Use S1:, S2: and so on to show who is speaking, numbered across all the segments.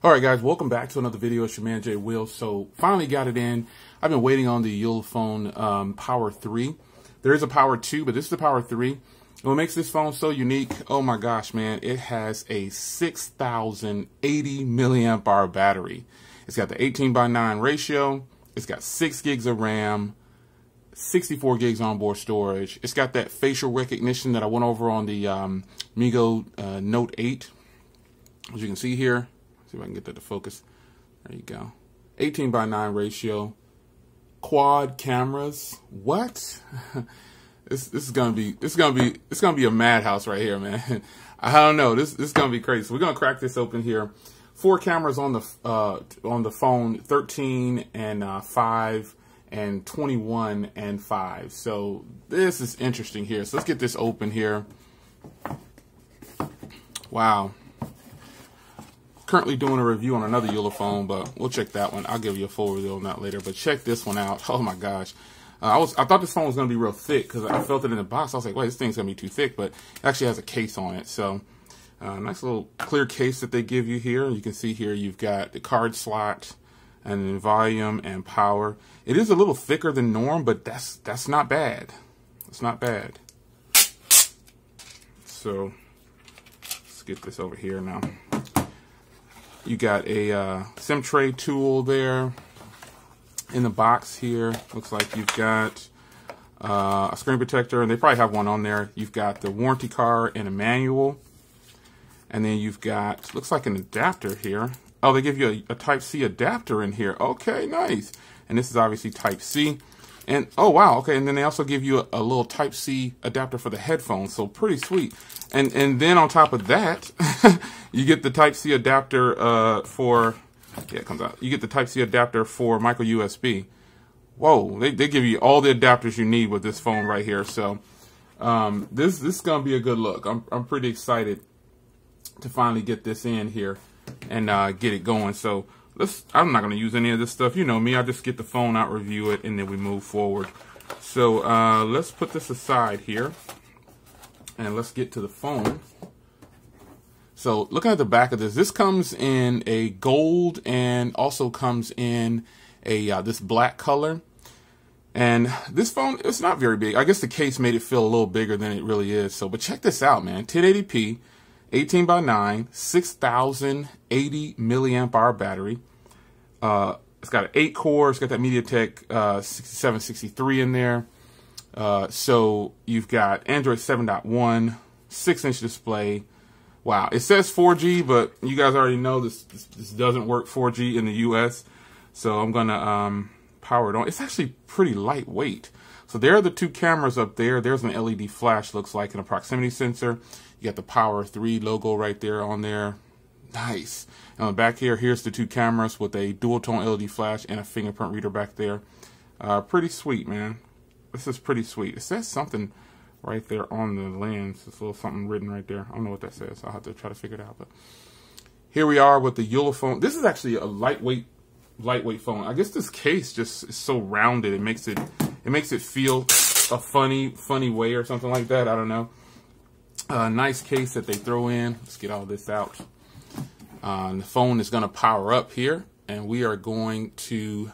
S1: Alright guys, welcome back to another video. It's your man Jay Will. So finally got it in. I've been waiting on the Ulefone Power 3. There is a Power 2, but this is the Power 3. And what makes this phone so unique, oh my gosh man, it has a 6,080 milliamp hour battery. It's got the 18:9 ratio. It's got 6 gigs of RAM, 64 gigs onboard storage. It's got that facial recognition that I went over on the Migo Note 8. As you can see here. See if I can get that to focus. There you go. 18:9 ratio. Quad cameras. What? This is gonna be a madhouse right here, man. I don't know. This is gonna be crazy. So we're gonna crack this open here. 4 cameras on the phone, 13 and 5 and 21 and 5. So this is interesting here. So let's get this open here. Wow. Currently doing a review on another Ulefone, but we'll check that one. I'll give you a full review on that later. But check this one out. Oh my gosh. I thought this phone was going to be real thick because I felt it in the box. I was like, wait, this thing's going to be too thick, but it actually has a case on it. So nice little clear case that they give you here. You can see here you've got the card slot and then volume and power. It is a little thicker than norm, but that's not bad. It's not bad. So let's get this over here now. You got a SIM tray tool there in the box here. Looks like you've got a screen protector, and they probably have one on there. You've got the warranty card and a manual. And then you've got, looks like an adapter here. Oh, they give you a Type-C adapter in here. Okay, nice. And this is obviously Type-C. And, oh, wow, okay. And then they also give you a little Type-C adapter for the headphones. So pretty sweet. And then on top of that, you get the Type-C adapter for, yeah, it comes out. You get the Type-C adapter for micro USB. Whoa, they give you all the adapters you need with this phone right here. So this is gonna be a good look. I'm pretty excited to finally get this in here and get it going. So I'm not gonna use any of this stuff. You know me, I just get the phone out, review it, and then we move forward. So let's put this aside here. And let's get to the phone. So looking at the back of this comes in a gold and also comes in a this black color. And this phone, it's not very big. I guess the case made it feel a little bigger than it really is. So, but check this out, man. 1080p, 18:9, 6,080 milliamp hour battery. It's got an 8 core. It's got that MediaTek 6763 in there. So you've got Android 7.1, 6-inch display. Wow, it says 4G, but you guys already know this doesn't work 4G in the US. So I'm gonna power it on. It's actually pretty lightweight. So there are the 2 cameras up there. There's an LED flash, looks like, and a proximity sensor. You got the Power 3 logo right there on there. Nice. And on the back here, here's the 2 cameras with a dual tone LED flash and a fingerprint reader back there. Pretty sweet, man. This is pretty sweet. It says something right there on the lens. There's a little something written right there. I don't know what that says. I'll have to try to figure it out. But here we are with the Ulefone. This is actually a lightweight phone. I guess this case just is so rounded. It makes it feel a funny way or something like that. I don't know. Nice case that they throw in. Let's get all this out. The phone is going to power up here, and we are going to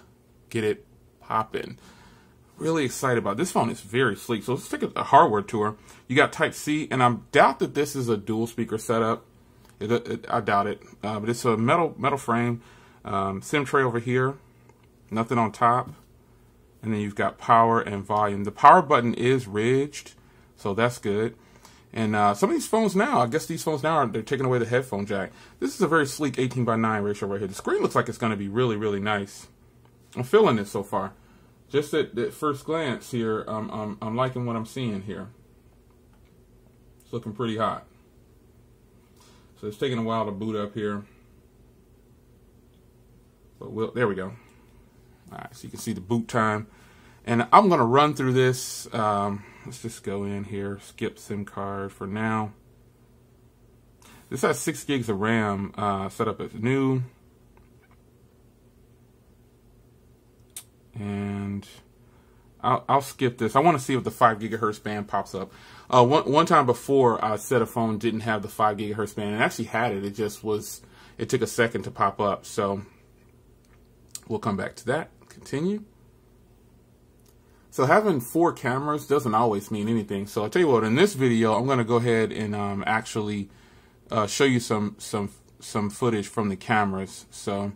S1: get it popping. Really excited about it. This phone is very sleek. So let's take a hardware tour. You got Type-C, and I doubt that this is a dual speaker setup. I doubt it, but it's a metal frame. SIM tray over here, nothing on top, and then you've got power and volume. The power button is ridged, so that's good. And some of these phones now, I guess these phones now they're taking away the headphone jack. This is a very sleek 18:9 ratio right here. The screen looks like it's going to be really, really nice. I'm feeling it so far. Just at first glance here, I'm liking what I'm seeing here. It's looking pretty hot. So it's taking a while to boot up here. But there we go. All right, so you can see the boot time. And I'm going to run through this. Let's just go in here, skip SIM card for now. This has 6 gigs of RAM set up as new. And I'll skip this. I want to see if the 5 gigahertz band pops up. One time before, I said a phone didn't have the 5 gigahertz band, and it actually had it. It just was, it took a second to pop up. So we'll come back to that. Continue. So having 4 cameras doesn't always mean anything. So I'll tell you what, in this video, I'm going to go ahead and actually show you some footage from the cameras. So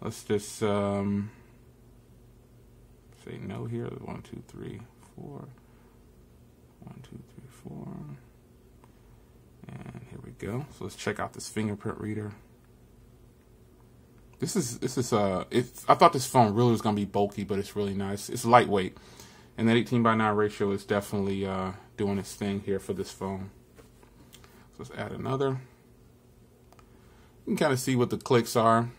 S1: let's just say no here. 1, 2, 3, 4. 1, 2, 3, 4. And here we go. So let's check out this fingerprint reader. This is I thought this phone really was going to be bulky, but it's really nice. It's lightweight. And that 18:9 ratio is definitely doing its thing here for this phone. So let's add another. You can kind of see what the clicks are.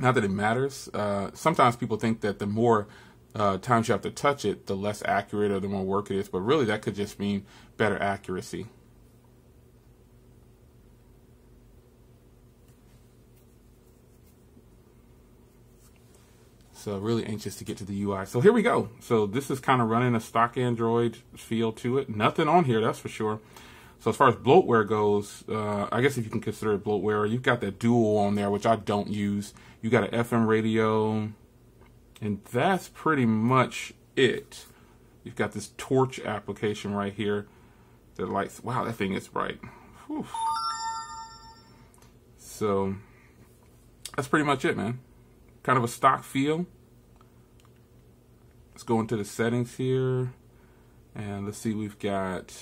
S1: Not that it matters. Sometimes people think that the more times you have to touch it, the less accurate or the more work it is. But really, that could just mean better accuracy. So really anxious to get to the UI. So here we go. So this is kind of running a stock Android feel to it. Nothing on here, that's for sure. So as far as bloatware goes, I guess if you can consider it bloatware, you've got that dual on there, which I don't use. You got an FM radio, and that's pretty much it. You've got this torch application right here that lights. Wow, that thing is bright. Whew. So that's pretty much it, man. Kind of a stock feel. Let's go into the settings here, and let's see, we've got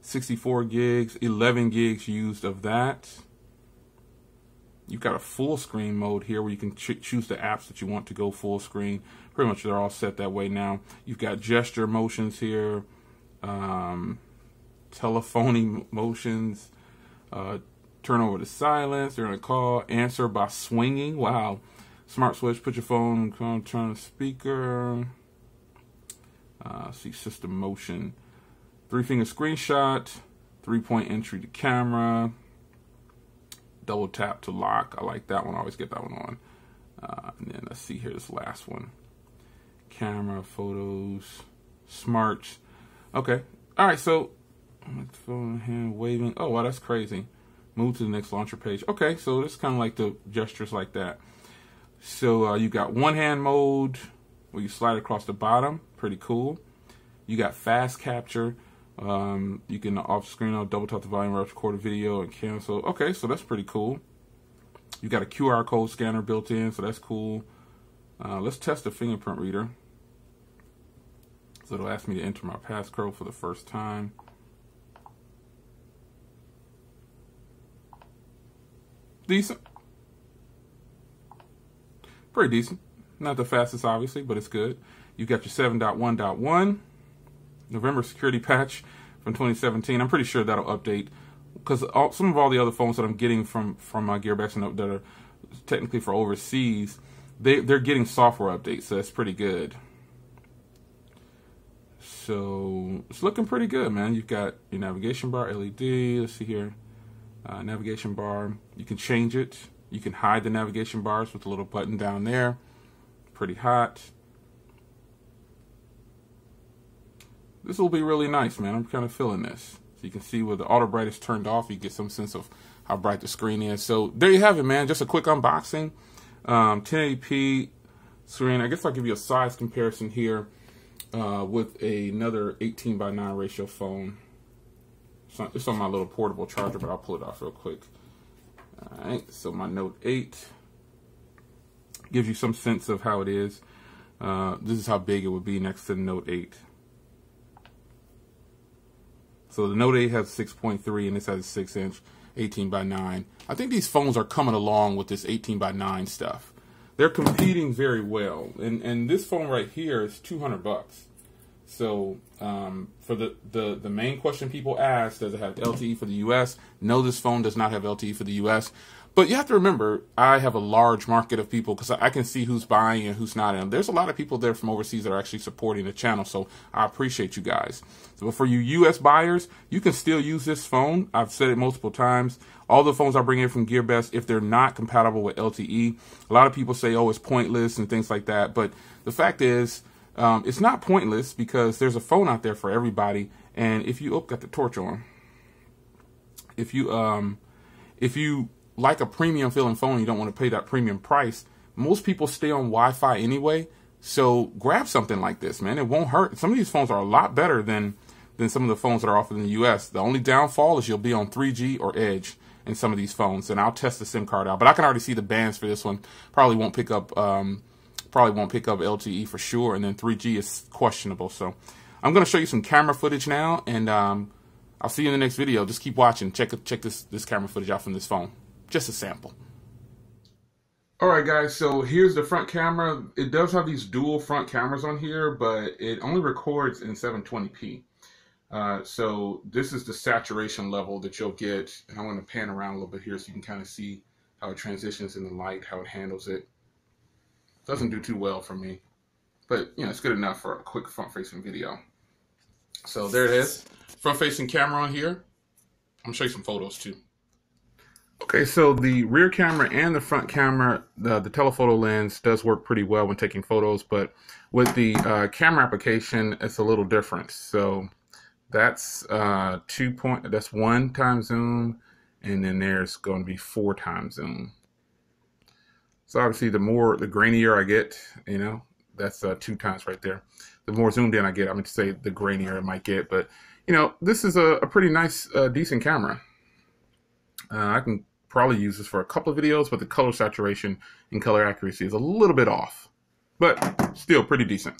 S1: 64 gigs, 11 gigs used of that. You've got a full screen mode here where you can choose the apps that you want to go full screen. Pretty much they're all set that way now. You've got gesture motions here, telephoning motions, turn over to silence during a call, answer by swinging. Wow. Smart switch, put your phone, turn the speaker. See system motion. 3-finger screenshot, 3-point entry to camera, double tap to lock. I like that one. I always get that one on. And then let's see here, this last one. Camera, photos, smart. Okay. All right. So phone hand waving. Oh, wow, that's crazy. Move to the next launcher page. Okay. So it's kind of like the gestures like that. So you got one hand mode where you slide across the bottom. Pretty cool. You got fast capture. You can off screen double tap the volume, record a video, and cancel. Okay, so that's pretty cool. You got a QR code scanner built in, so that's cool. Let's test the fingerprint reader. So it'll ask me to enter my passcode for the first time. Decent. Pretty decent. Not the fastest, obviously, but it's good. You got your 7.1.1 November security patch from 2017. I'm pretty sure that'll update because some of all the other phones that I'm getting from Gearbox and that are technically for overseas, they're getting software updates, so that's pretty good. So it's looking pretty good, man. You've got your navigation bar, LED. Let's see here, navigation bar. You can change it. You can hide the navigation bars with a little button down there. Pretty hot. This will be really nice, man. I'm kind of feeling this. So you can see where the auto bright is turned off. You get some sense of how bright the screen is. So there you have it, man. Just a quick unboxing. 1080p screen. I guess I'll give you a size comparison here with another 18:9 ratio phone. It's on my little portable charger, but I'll pull it off real quick. All right, so my Note 8 gives you some sense of how it is. This is how big it would be next to the Note 8. So the Note 8 has 6.3 and this has a 6-inch 18:9. I think these phones are coming along with this 18:9 stuff. They're competing very well. And this phone right here is $200. So for the main question people ask, does it have LTE for the US? No, this phone does not have LTE for the US. But you have to remember, I have a large market of people because I can see who's buying and who's not. And there's a lot of people there from overseas that are actually supporting the channel. So I appreciate you guys. So for you US buyers, you can still use this phone. I've said it multiple times. All the phones I bring in from GearBest, if they're not compatible with LTE, a lot of people say, oh, it's pointless and things like that. But the fact is, it's not pointless because there's a phone out there for everybody. And if you, got the torch on. If you like a premium feeling phone, you don't want to pay that premium price. Most people stay on Wi-Fi anyway, so grab something like this, man. It won't hurt. Some of these phones are a lot better than some of the phones that are offered in the US. The only downfall is you'll be on 3G or Edge in some of these phones, and I'll test the SIM card out. But I can already see the bands for this one. Probably won't pick up LTE for sure, and then 3G is questionable. So I'm going to show you some camera footage now, and I'll see you in the next video. Just keep watching. Check this camera footage out from this phone. Just a sample. Alright guys, so here's the front camera. It does have these dual front cameras on here, but it only records in 720p. So this is the saturation level that you'll get. And I'm going to pan around a little bit here so you can kind of see how it transitions in the light, how it handles it. Doesn't do too well for me, but you know, it's good enough for a quick front-facing video. So there it is, front-facing camera on here. I'm going to show you some photos too. Okay, so the rear camera and the front camera, the telephoto lens does work pretty well when taking photos, but with the camera application, it's a little different. So that's that's 1 time zoom, and then there's going to be 4 times zoom. So obviously, the grainier I get, you know, that's 2 times right there. The more zoomed in I get, I'm going to say the grainier I might get, but you know, this is a pretty nice, decent camera. I can probably use this for a couple of videos, but the color saturation and color accuracy is a little bit off, but still pretty decent.